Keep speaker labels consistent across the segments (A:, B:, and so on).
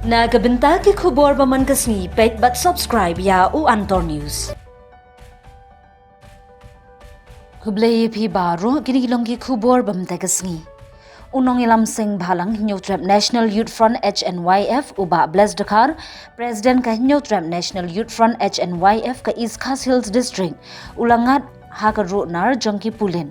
A: Nagabenta ke KHUBOR baman kasni page but subscribe ya u Antor News. Hublay pi baro ginigilong ki KHUBOR bamta kasni. Nongialam sing bhalang Hnyf National Youth Front Hnyf uba Blessed Dakar President ka Hnyf National Youth Front Hnyf ka East Khas Hills District ulangat hakaru nar jongki Pulit.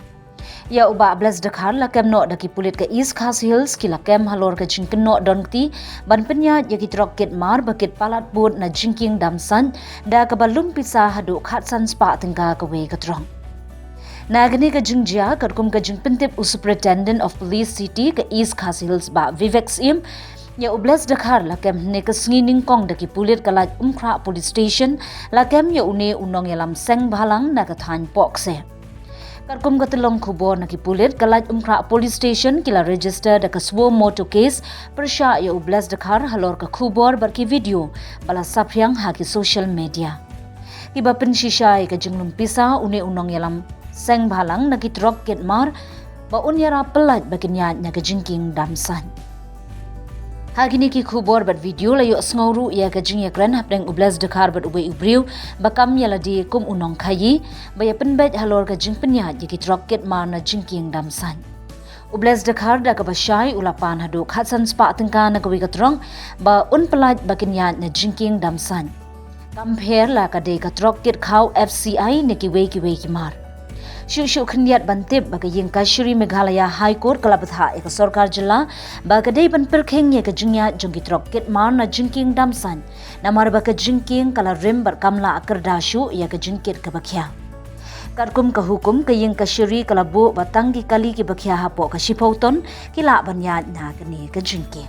A: Ya uba Blessed Dakar la kem no daki Pulit ka East Khas Hills kila kem halor ka jingken no donti ban penya ya kitrok kit mar bakit palat bud na jingking damsan da ka balum pisa hadu khatsan spa tingka ka we katrong. Nagani ka jingjia katkum ka jingpentip Superintendent of Police City ka East Khas Hills ba Vivek Sim ya Blessed Dakar la kem ne ka sngining kong daki Pulit ka laj umkra police station la kem ya une Nongialam seng bhalang na ka than pokse. Karkum katilong KHUBOR na ki Pulit kalaj umkra police station kila register da kaswo moto case persya ya Blessed Dakar halor ka KHUBOR barki video bala sapyang haki social media. Kiba pensisya ka jinglum pisa une Nongialam seng bhalang na kitrok kit mar ba unyara pelat baginya na ka jingking damsan. Hagini ki KHUBOR bat video layo sngoru ya ka jingya kran hapdeng Blessed Dakar bat uwe ubriu bakam yala di kum unong khayi baya penbet halor ka jingpenya ya kitrok kit mar na jingking damsan. Blessed Dakar da ka basyai ulapan hadu khatsan spa tingka na kawi katrong ba unpelat baginya na jingking damsan. Compare la ka de katrok kit khau FCI ne ki we ki mar. Shushu khniat bantip baga ying kashuri Meghalaya High Court kalapatha ek sarkar JYLLA baga dei ban perkheng ye ka jingya jongi trok kit mar na jingking damsan namar baga jingking kala rim bar kamla akardashu ye ka jingkit ka bakhya karkum ka hukum ka ying kashuri kala bu batangi kali ki bakhya hapo ka shipauton kila banya na kani ka jingki